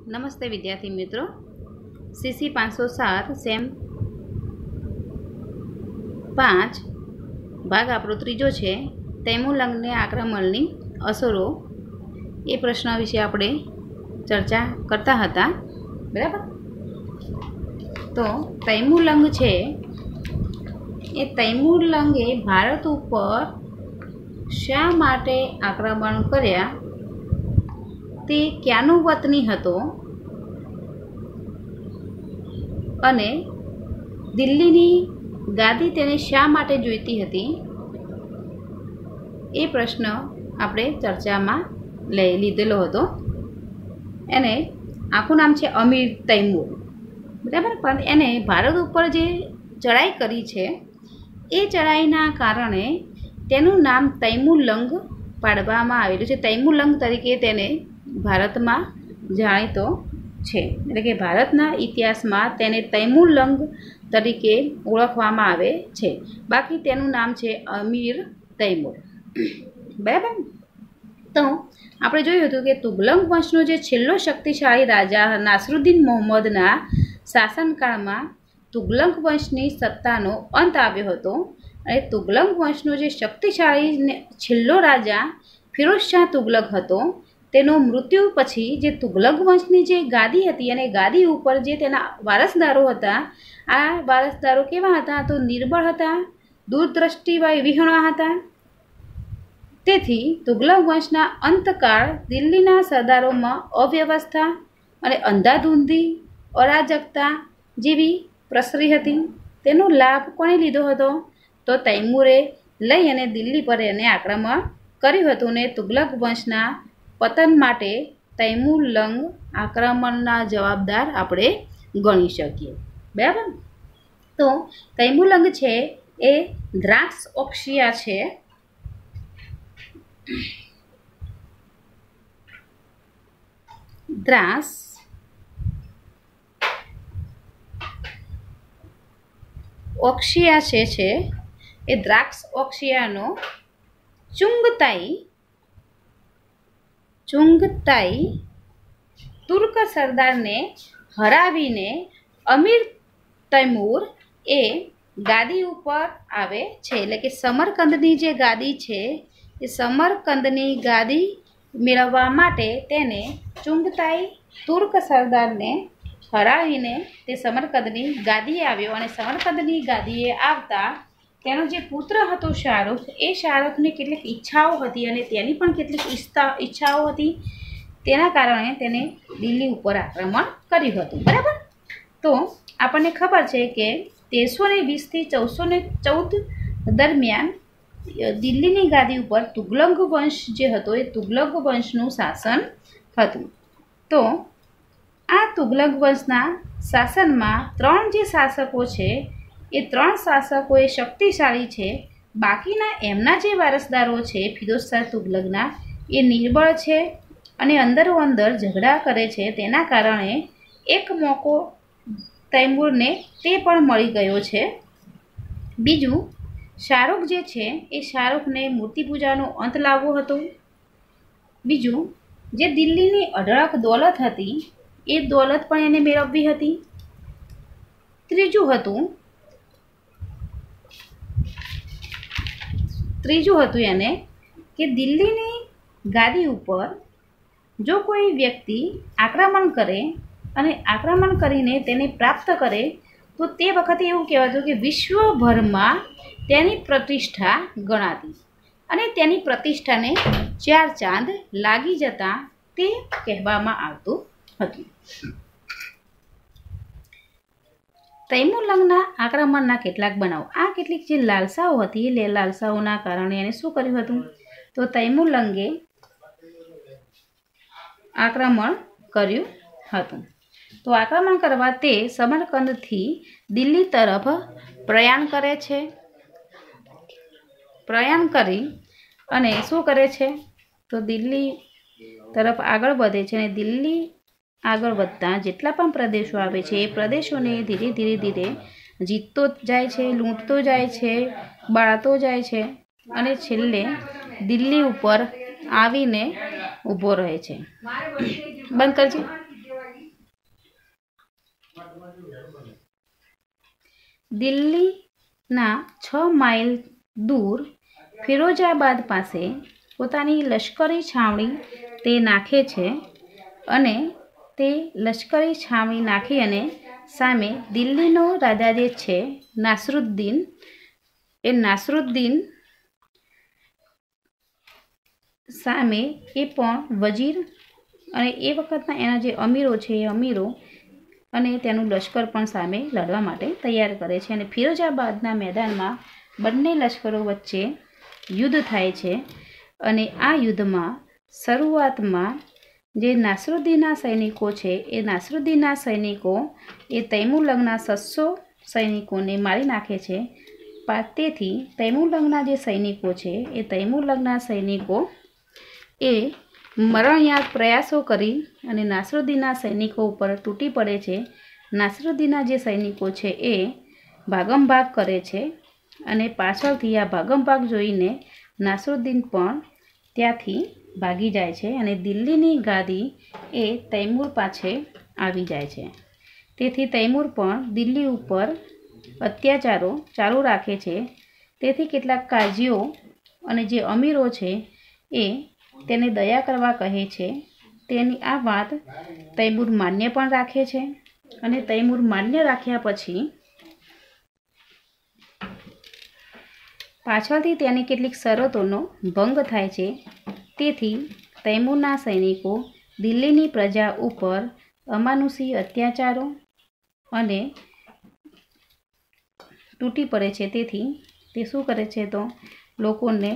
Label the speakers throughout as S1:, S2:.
S1: નમસ્તે વિદ્યાર્થી મિત્રો, CC 507 સેમ 5 ભાગ આપણો ત્રીજો છે તૈમુરલંગને આક્રમણની અસરો એ પ્રશ્ન વિશે આપણે ચર્ચા કરતા હતા, બરાબર. તો તૈમુરલંગ છે એ તૈમુરલંગે ભારત ઉપર શા માટે આક્રમણ કર્યા, તે ક્યાંનો વતની હતો અને દિલ્હીની ગાદી તેને શા માટે જોઈતી હતી, એ પ્રશ્ન આપણે ચર્ચામાં લીધેલો હતો. એને આખું નામ છે અમીર તૈમૂર, બરાબર. પણ એને ભારત ઉપર જે ચડાઈ કરી છે એ ચડાઈના કારણે તેનું નામ તૈમુરલંગ પાડવામાં આવેલું છે. તૈમુરલંગ તરીકે તેને ભારતમાં જાણીતો છે, એટલે કે ભારતના ઇતિહાસમાં તેને તૈમુરલંગ તરીકે ઓળખવામાં આવે છે. બાકી તેનું નામ છે અમીર તૈમૂર, બરાબર. તો આપણે જોયું હતું કે તુગલક વંશનો જે છેલ્લો શક્તિશાળી રાજા નાસિરુદ્દીન મોહમ્મદના શાસનકાળમાં તુગલક વંશની સત્તાનો અંત આવ્યો હતો અને તુગલક વંશનો જે શક્તિશાળી છેલ્લો રાજા ફિરોઝ શાહ તુગલક હતો, તેનો મૃત્યુ પછી જે તુગલક વંશની જે ગાદી હતી અને ગાદી ઉપર જે તેના વારસદારો હતા, આ વારસદારો કેવા હતા? તો નિર્બળ હતા, દૂરદ્રષ્ટિ વિહોણા હતા. તેથી તુગલક વંશના અંતકાળ દિલ્હીના સરદારોમાં અવ્યવસ્થા અને અંધાધૂંધી અરાજકતા જેવી પ્રસરી હતી. તેનો લાભ કોણે લીધો હતો? તો તૈમૂરે લઈ અને દિલ્હી પર એને આક્રમણ કર્યું હતું ને તુગલક વંશના પતન માટે તૈમુરલંગ આક્રમણના જવાબદાર આપણે ગણી શકીએ, બરાબર. તો તૈમુરલંગ છે એ દ્રાક્ષ ઓક્સિયા છે. દ્રાક્ષ ઓક્સિયા છે એ દ્રાક્ષ ઓક્સિયાનો ચુંગતાઈ તુર્ક સરદારને હરાવીને અમીર તૈમૂર એ ગાદી ઉપર આવે છે. એટલે કે સમરકંદની જે ગાદી છે એ સમરકંદની ગાદી મેળવવા માટે તેને ચુંગતાઈ તુર્ક સરદારને હરાવીને તે સમરકંદની ગાદીએ આવ્યો અને સમરકંદની ગાદીએ આવતા તેનો જે પુત્ર હતો શાહરુખ, એ શાહરુખની કેટલીક ઈચ્છાઓ હતી અને તેની પણ કેટલીક ઈચ્છાઓ હતી. તેના કારણે તેને દિલ્હી ઉપર આક્રમણ કર્યું હતું, બરાબર. તો આપણને ખબર છે કે 1320થી 1414 દરમિયાન દિલ્હીની ગાદી ઉપર તુગલક વંશ જે હતો એ તુગલક વંશનું શાસન હતું. તો આ તુગલક વંશના શાસનમાં 3 જે શાસકો છે એ 3 શાસકો એ શક્તિશાળી છે. બાકીના એમના જે વારસદારો છે ફિરોઝ શાહ તુગલકના, એ નિર્બળ છે અને અંદરો અંદર ઝઘડા કરે છે. તેના કારણે એક મોકો તૈમૂરને તે પણ મળી ગયો છે. બીજું, શાહરુખ જે છે એ શાહરુખને મૂર્તિ પૂજાનો અંત લાવવો હતો. બીજું, જે દિલ્હીની અઢળક દોલત હતી એ દોલત પણ એને મેળવવી હતી. ત્રીજું હતું એને કે દિલ્હીની ગાદી ઉપર જો કોઈ વ્યક્તિ આક્રમણ કરે અને આક્રમણ કરીને તેને પ્રાપ્ત કરે તો તે વખતે એવું કહેવાતું કે વિશ્વભરમાં તેની પ્રતિષ્ઠા ગણાતી અને તેની પ્રતિષ્ઠાને 4 ચાંદ લાગી જતા તે કહેવામાં આવતું હતું. તૈમુરલંગના આક્રમણના કેટલાક બનાવો. આ કેટલીક જે લાલસાઓ હતી એ લાલસાઓના કારણે એને શું કર્યું હતું? તો તૈમુરલંગે આક્રમણ કર્યું હતું. તો આક્રમણ કરવા તે સમરકંદથી દિલ્હી તરફ પ્રયાણ કરે છે. પ્રયાણ કરી અને શું કરે છે? તો દિલ્હી તરફ આગળ વધે છે અને દિલ્હી આગળ વધતા જેટલા પણ પ્રદેશો આવે છે એ પ્રદેશોને ધીરે જીતતો જાય છે, લૂંટતો જાય છે, બાળતો જાય છે અને છેલ્લે દિલ્હી ઉપર આવીને ઊભો રહે છે. બંધ કરજે. દિલ્હીના 6 માઇલ દૂર ફિરોજાબાદ પાસે પોતાની લશ્કરી છાવણી તે નાખે છે અને તે લશ્કરી છાવણી નાખી અને સામે દિલ્હીનો રાજા જે છે નાસરુદ્દીન, એ નાસરુદ્દીન સામે એ પણ વજીર અને એ વખતના એના જે અમીરો છે એ અમીરો અને તેનું લશ્કર પણ સામે લડવા માટે તૈયાર કરે છે અને ફિરોજાબાદના મેદાનમાં બંને લશ્કરો વચ્ચે યુદ્ધ થાય છે અને આ યુદ્ધમાં શરૂઆતમાં જે નાસરુદ્દીનના સૈનિકો છે એ નાસરુદ્દીનના સૈનિકો એ તૈમુરલંગના 600 સૈનિકોને મારી નાખે છે. તેથી તૈમુરલંગના જે સૈનિકો છે એ તૈમુરલંગના સૈનિકો એ મરણયાત પ્રયાસો કરી અને નાસરુદ્દીનના સૈનિકો ઉપર તૂટી પડે છે. નાસરુદ્દીનના જે સૈનિકો છે એ ભાગમભાગ કરે છે અને પાછળથી આ ભાગમભાગ જોઈને નાસરુદ્દીન પણ ત્યાંથી ભાગી જાય છે અને દિલ્હીની ગાદી એ તૈમૂર પાસે આવી જાય છે. તેથી તૈમૂર પણ દિલ્હી ઉપર અત્યાચારો ચાલુ રાખે છે. તેથી કેટલાક કાઝીઓ અને જે અમીરો છે એ તેને દયા કરવા કહે છે. તેની આ વાત તૈમૂર માન્ય પણ રાખે છે અને તૈમૂર માન્ય રાખ્યા પછી પાછળથી તેની કેટલીક શરતોનો ભંગ થાય છે. તેથી તૈમૂરના સૈનિકો દિલ્હીની પ્રજા ઉપર અમાનુષી અત્યાચારો અને તૂટી પડે છે. તેથી તે શું કરે છે તો લોકોને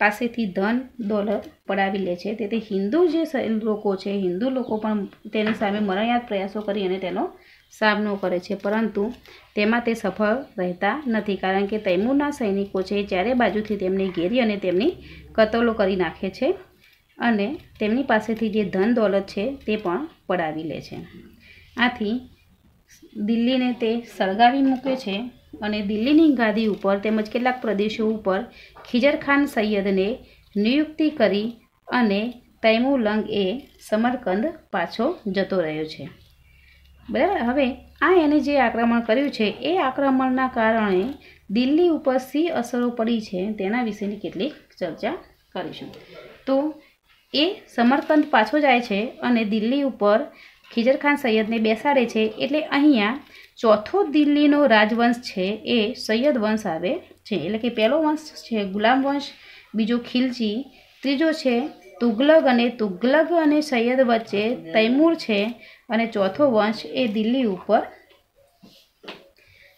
S1: પાસેથી ધન દોલત પડાવી લે છે. તેથી હિન્દુ જે લોકો છે, હિન્દુ લોકો પણ તેની સામે મરણયાત પ્રયાસો કરી અને તેનો સામનો કરે છે, પરંતુ તેમાં તે સફળ રહેતા નથી, કારણ કે તૈમૂરના સૈનિકો છે ચારે બાજુથી તેમને ઘેરી અને તેમની કતલો કરી નાખે છે અને તેમની પાસેથી જે ધન દોલત છે તે પણ પડાવી લે છે. આથી દિલ્હીને તે સળગાવી મૂકે છે અને દિલ્હીની ગાદી ઉપર તેમજ કેટલાક પ્રદેશો ઉપર ખિજરખાન સૈયદને નિયુક્તિ કરી અને તૈમુરલંગ એ સમરકંદ પાછો જતો રહ્યો છે. બરાબર. હવે આ એને જે આક્રમણ કર્યું છે એ આક્રમણના કારણે દિલ્હી ઉપર શી અસરો પડી છે તેના વિશેની કેટલીક ચર્ચા કરીશું. તો એ સમરકંદ પાછો જાય છે અને દિલ્હી ઉપર ખિજરખાન સૈયદને બેસાડે છે. એટલે અહીંયા ચોથો દિલ્હીનો રાજવંશ છે એ સૈયદ વંશ આવે છે. એટલે કે પહેલો વંશ છે ગુલામ વંશ, બીજો ખિલજી, ત્રીજો છે તુગલક અને સૈયદ વચ્ચે તૈમૂર છે અને ચોથો વંશ એ દિલ્હી ઉપર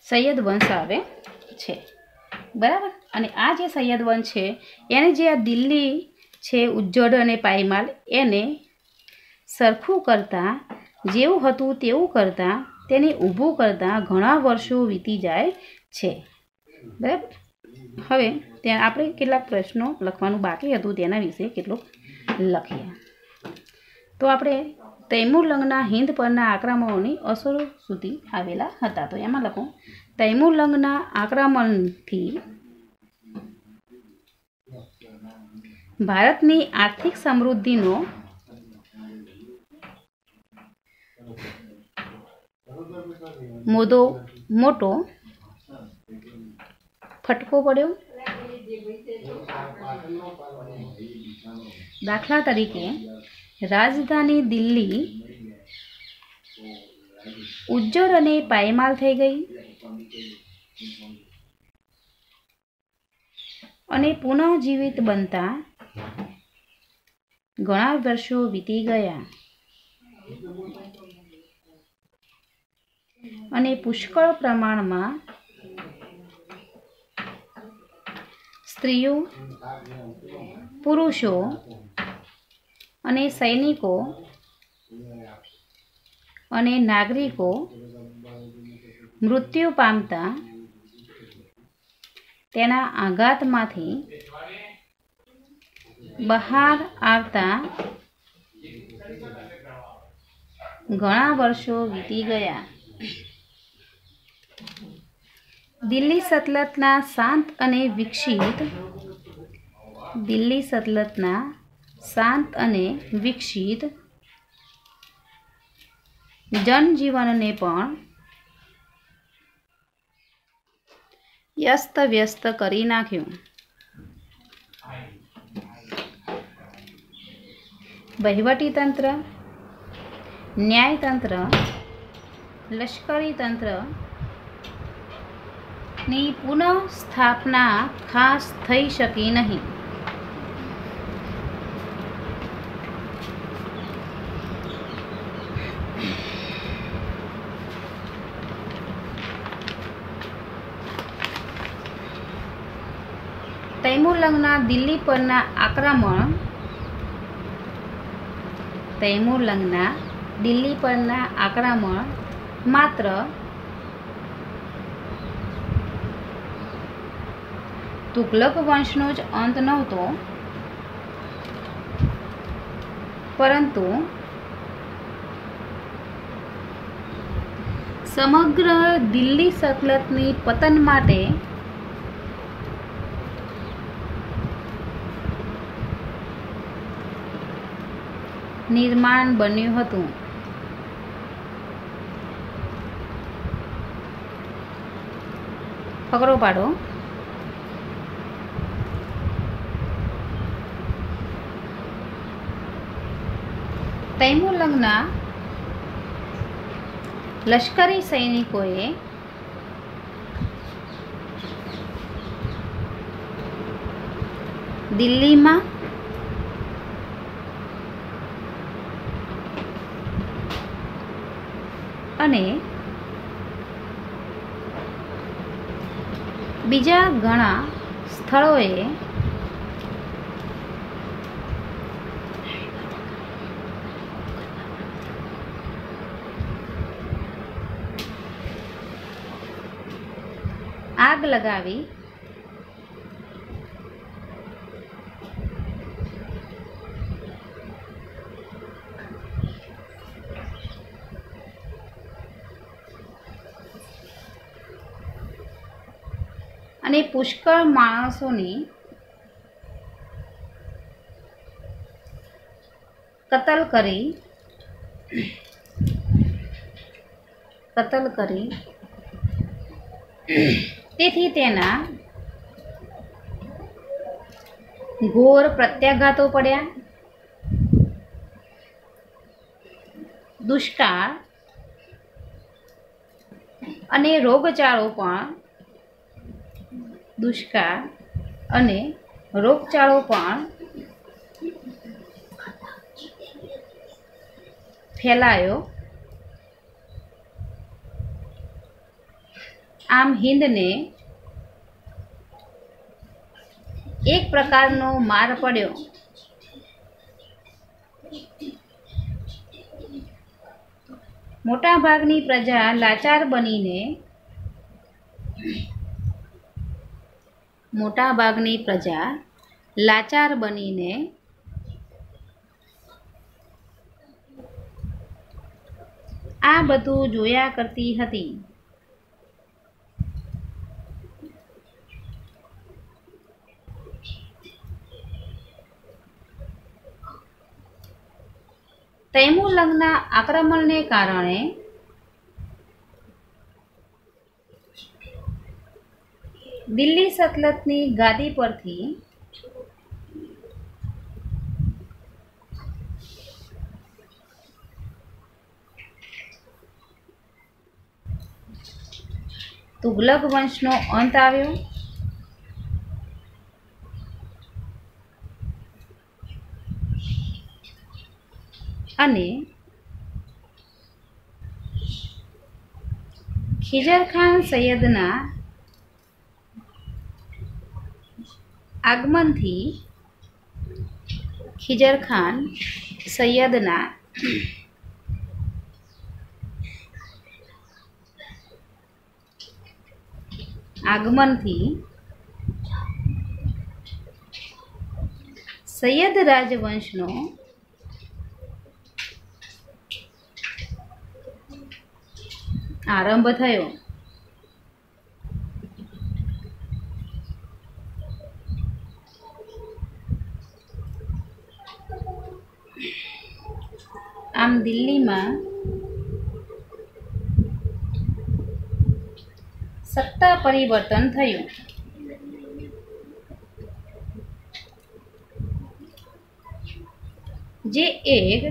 S1: સૈયદ વંશ આવે છે. બરાબર. અને આ જે સૈયદ વંશ છે એને જે આ દિલ્હી છે ઉજ્જડ અને પાયમાલ એને સરખું કરતાં, જેવું હતું તેવું કરતાં, તેને ઊભું કરતાં ઘણા વર્ષો વીતી જાય છે. બરાબર. હવે ત્યાં આપણે કેટલાક પ્રશ્નો લખવાનું બાકી હતું, તેના વિશે કેટલુંક લખીએ. તો આપણે તૈમુરલંગના હિંદ પરના આક્રમણોની અસરો સુધી આવેલા હતા. તો એમાં લખો, તૈમુરલંગના આક્રમણથી ભારતની આર્થિક સમૃદ્ધિનો મોટો ફટકો પડ્યો. દાખલા તરીકે રાજધાની દિલ્હી ઉજ્જડ અને પાયમાલ થઈ ગઈ અને પુનઃજીવિત બનતા ઘણા વર્ષો વીતી ગયા અને પુષ્કળ પ્રમાણમાં સ્ત્રીઓ, પુરુષો અને સૈનિકો અને નાગરિકો મૃત્યુ પામતા તેના આઘાતમાંથી બહાર આવતા ઘણા વર્ષો વીતી ગયા. દિલ્હી સલ્તનતના શાંત અને વિકસિત જનજીવનને પણ વ્યસ્ત વ્યસ્ત કરી નાખ્યું. વહીવટીતંત્ર, ન્યાયતંત્ર, લશ્કરી તંત્રની પુનઃસ્થાપના ખાસ થઈ શકી નહીં. તૈમુરલંગના દિલ્હી પરના આક્રમણ માત્ર તુગલક વંશનો જ અંત નહોતો, પરંતુ સમગ્ર દિલ્હી સલ્તનતની પતન માટે નિર્માણ બન્યું હતું. ફકરો પાડો. તૈમુરલંગના લશ્કરી સૈનિકોએ દિલ્હીમાં અને બીજા ઘણા સ્થળોએ આગ લગાવી અને પુષ્કળ માણસોની કતલ કરી તેથી તેના ઘોર પ્રત્યાઘાતો પડ્યા. દુષ્કાળ અને રોગચાળો પણ ફેલાયો. આમ હિંદને એક પ્રકારનો માર પડ્યો. મોટાભાગની પ્રજા લાચાર બનીને આ બધું જોયા કરતી હતી. તૈમુરલંગના આક્રમણને કારણે દિલ્હી સલ્તનતની ગાદી પરથી તુગલક વંશનો અંત આવ્યો. અને ખિજરખાન સૈયદના આગમનથી સૈયદ રાજવંશનો આરંભ થયો. આમ દિલ્હીમાં સત્તા પરિવર્તન થયું. જે એક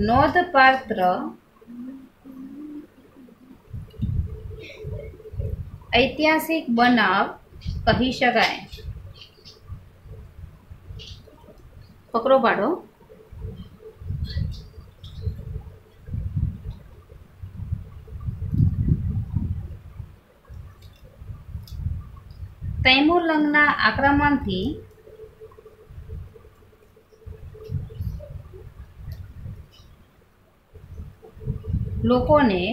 S1: નોંધપાત્ર ઐતિહાસિક બનાવ કહી શકાય. ફકરો પાડો. તૈમુરલંગના આક્રમણથી લોકોને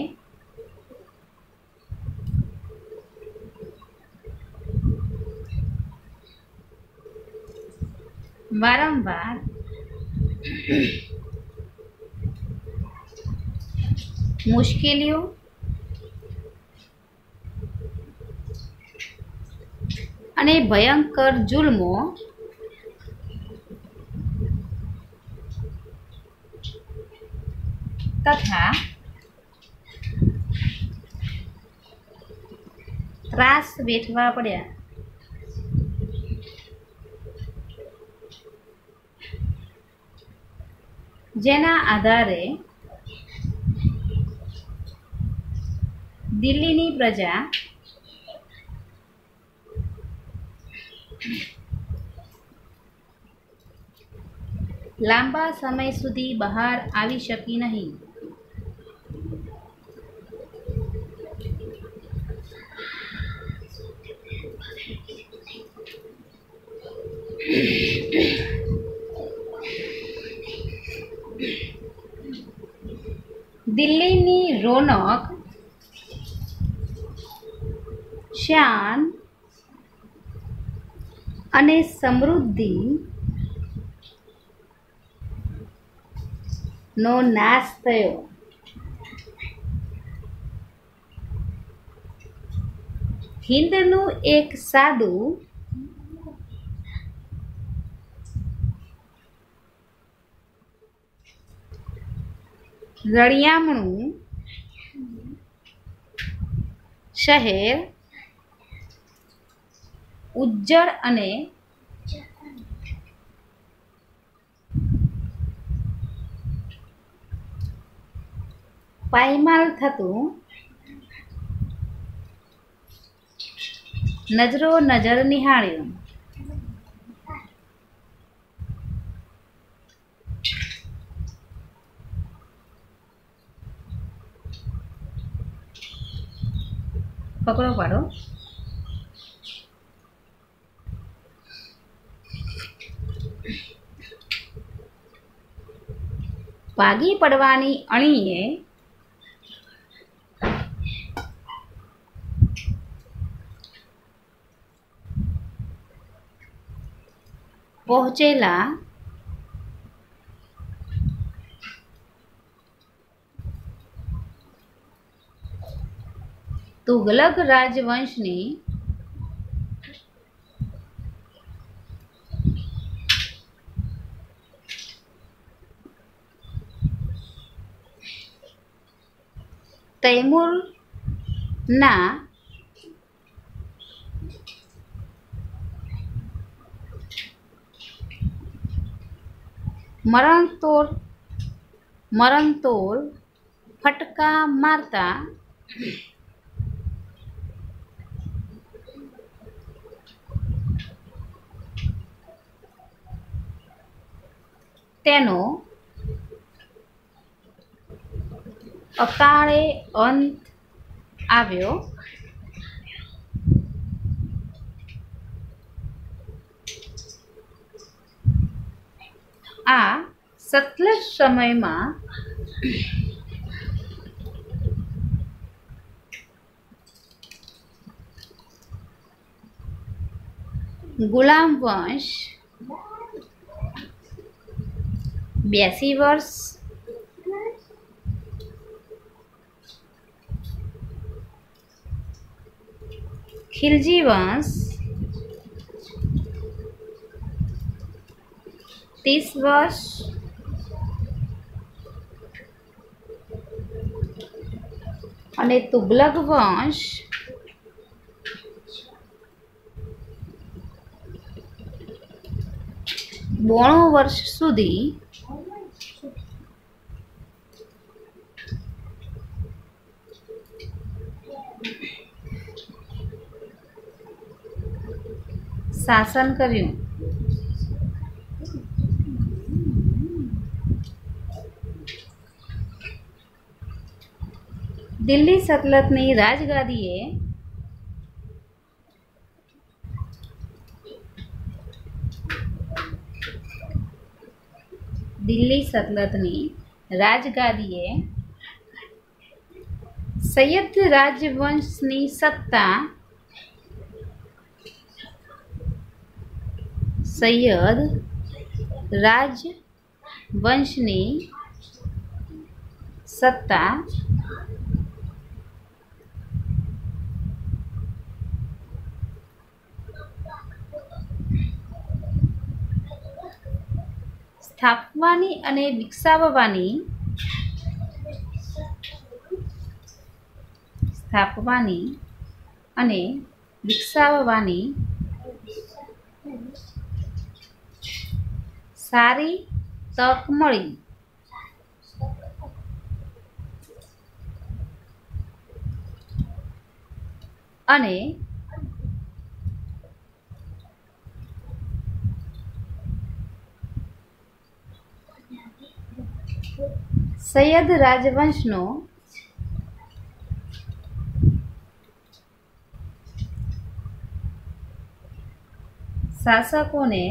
S1: વારંવાર મુશ્કેલીઓ અને ભયંકર જુલ્મો તથા ત્રાસ વેઠવા પડ્યા. જેના આધારે દિલ્હીની પ્રજા લાંબા સમય સુધી બહાર આવી શકી નહીં. દિલ્હીની રોનક, શાન અને સમૃદ્ધિ નો નાશ થયો. હિંદનું એક સાદું રળિયામણું શહેર ઉજ્જડ અને પાયમાલ થતું નજરો નજર નિહાળ્યું. પકડો પાડો. ભાગી પડવાની અણીએ પહોંચેલા તુગલક રાજવંશની તૈમુરના મરણતોલ ફટકા મારતા તેનો અકાળે અંત આવ્યો. આ સતલજ સમયમાં ગુલામ વંશ 82 વર્ષ, ખિલજી વંશ 30 વર્ષ, અને તુગલક વંશ બોણો વર્ષ સુધી શાસન કર્યું. દિલ્હી સલ્તનતની રાજગાદીએ સૈયદ રાજવંશની સત્તા સ્થાપવાની અને વિકસાવવાની સારી તક મળી. અને સૈયદ રાજવંશનો શાસકોને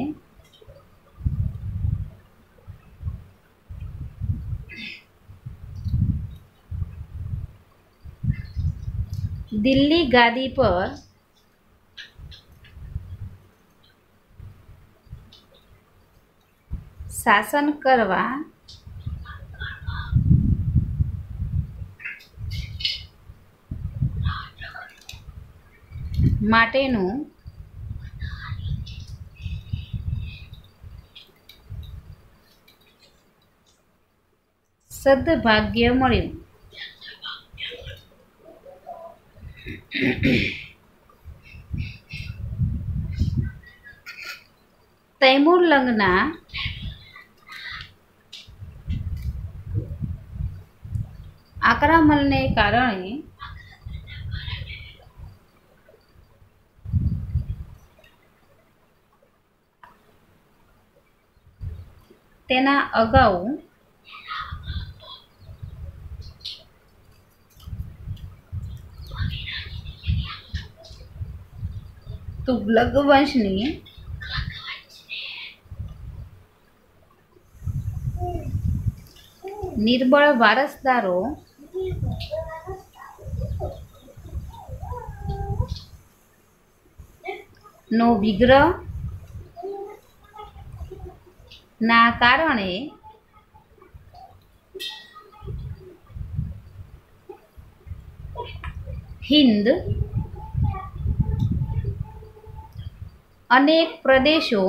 S1: દિલ્હી ગાદી પર શાસન કરવા માટેનું સદભાગ્ય મળ્યું. તૈમુરલંગના આક્રમણને કારણે તેના અગાઉ તુગલક વંશની નિર્બળ વારસદારો નો વિગ્રહ ના કારણે હિન્દ અનેક પ્રદેશો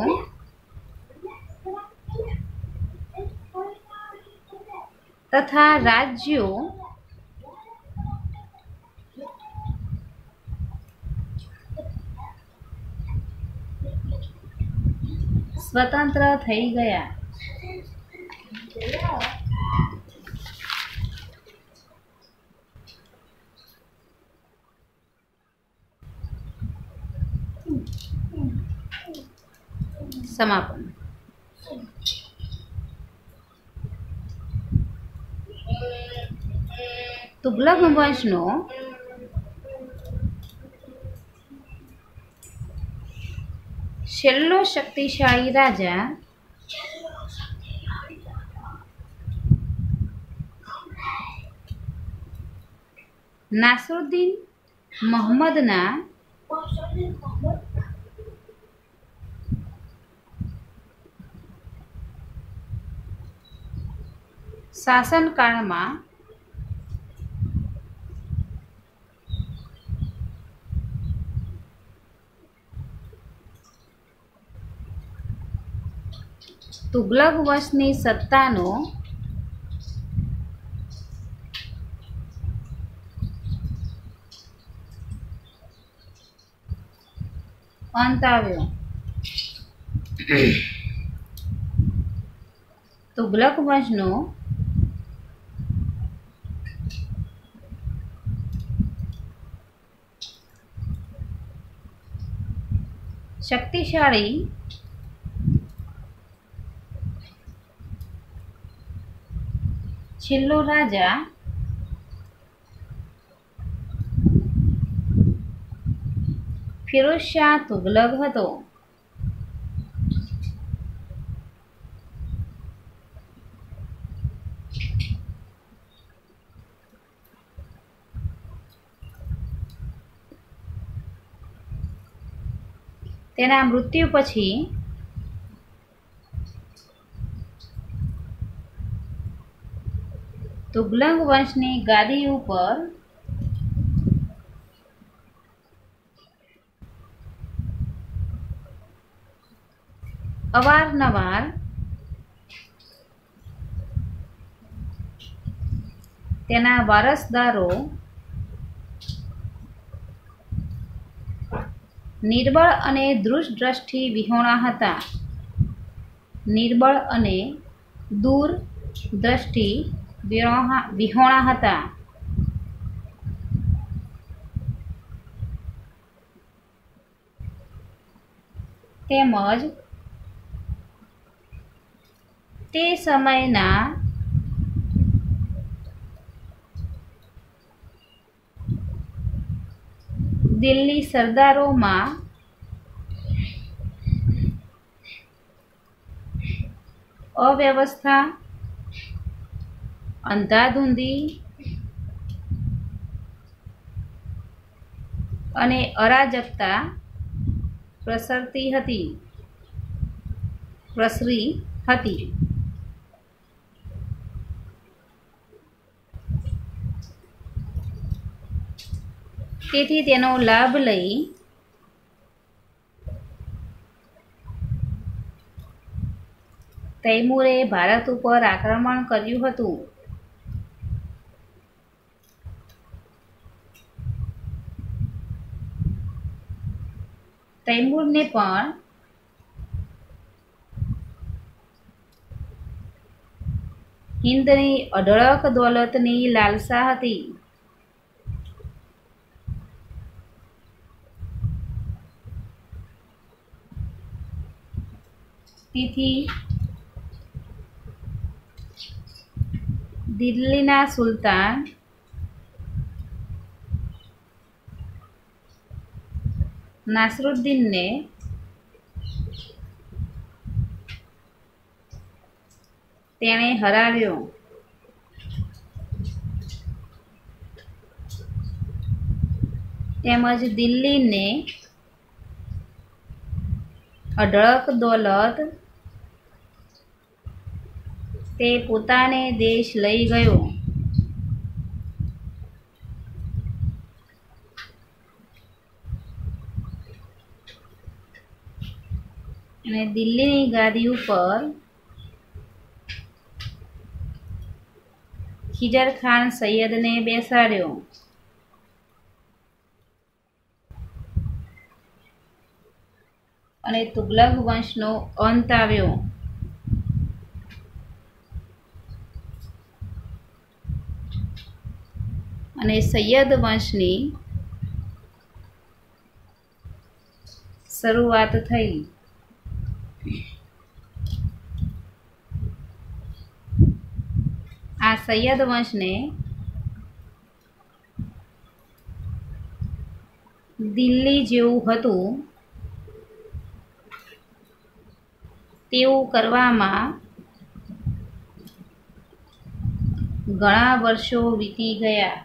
S1: તથા રાજ્યો સ્વતંત્ર થઈ ગયા. સમાપન. તુગલક વંશનો છેલ્લો શક્તિશાળી રાજા નાસરુદ્દીન મહમ્મદના શાસનકાળમાં તુગલક વંશની સત્તાનો અંત આવ્યો. તુગલક વંશનો શક્તિશાળી છેલ્લો રાજા ફિરોઝ શાહ તુગલક હતો. તેના મૃત્યુ પછી તુગલક વંશની ગાદી ઉપર અવારનવાર તેના વારસદારો નિર્બળ અને દૂરદ્રષ્ટિ વિહોણા હતા. નિર્બળ અને દૂરદ્રષ્ટિ વિહોણા હતા. તેમજ તે સમયના દિલ્હી સરદારોમાં અવ્યવસ્થા, અંધાધૂંધી અને અરાજકતા પ્રસરી હતી. તેથી તેનો લાભ લઈ તૈમૂરે ભારત ઉપર આક્રમણ કર્યું હતું. તૈમૂરને પણ હિંદની અઢળક દોલતની લાલસા હતી. તેથી દિલ્હીના સુલતાન નાસરુદ્દીનને તેણે હરાવ્યો. તેમજ દિલ્હીને અઢળક દોલત તે પોતાને દેશ લઈ ગયો. અને દિલ્હીની ગાદી ઉપર ખિજર ખાન સૈયદને બેસાડ્યો. અને તુગલક વંશનો અંત આવ્યો. અને સૈયદ વંશની શરૂઆત થઈ. આ સૈયદ વંશને દિલ્હી જેવું હતું તેવું કરવામાં ઘણા વર્ષો વીતી ગયા.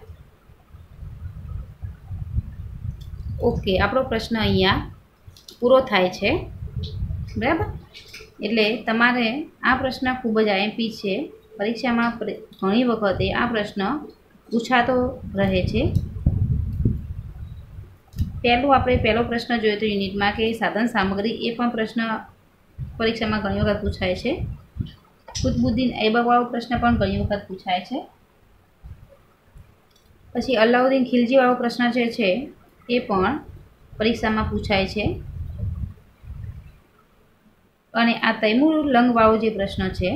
S1: ઓકે, આપણો પ્રશ્ન અહીંયા પૂરો થાય છે. બરાબર, એટલે તમારે આ પ્રશ્ન ખૂબ જ આઈએમપી છે. પરીક્ષામાં ઘણી વખતે આ પ્રશ્ન પૂછાતો રહે છે. પહેલો પ્રશ્ન જોયો તો યુનિટમાં કે સાધન સામગ્રી, એ પણ પ્રશ્ન પરીક્ષામાં ઘણી વખત પૂછાય છે. કુતુબુદ્દીન ઐબકવાળો પ્રશ્ન પણ ઘણી વખત પૂછાય છે. પછી અલાઉદ્દીન ખિલજીવાળો પ્રશ્ન જે છે એ પણ પરીક્ષામાં પૂછાય છે. અને આ તૈમૂર લંગવાળો જે પ્રશ્ન છે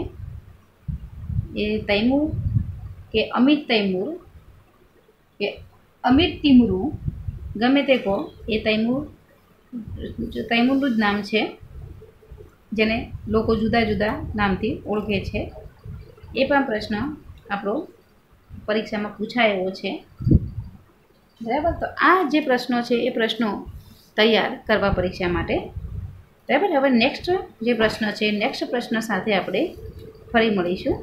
S1: એ તૈમૂર કે અમિત તૈમૂર કે અમિત તિમરૂ ગમે તે કહો, એ તૈમૂરનું જ નામ છે, જેને લોકો જુદા જુદા નામથી ઓળખે છે. એ પણ પ્રશ્ન આપણો પરીક્ષામાં પૂછાયો છે. બરાબર, તો આ જે પ્રશ્નો છે એ પ્રશ્નો તૈયાર કરવા પરીક્ષા માટે. બરાબર, હવે નેક્સ્ટ જે પ્રશ્ન છે નેક્સ્ટ પ્રશ્ન સાથે આપણે ફરી મળીશું.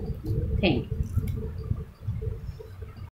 S1: Thank you.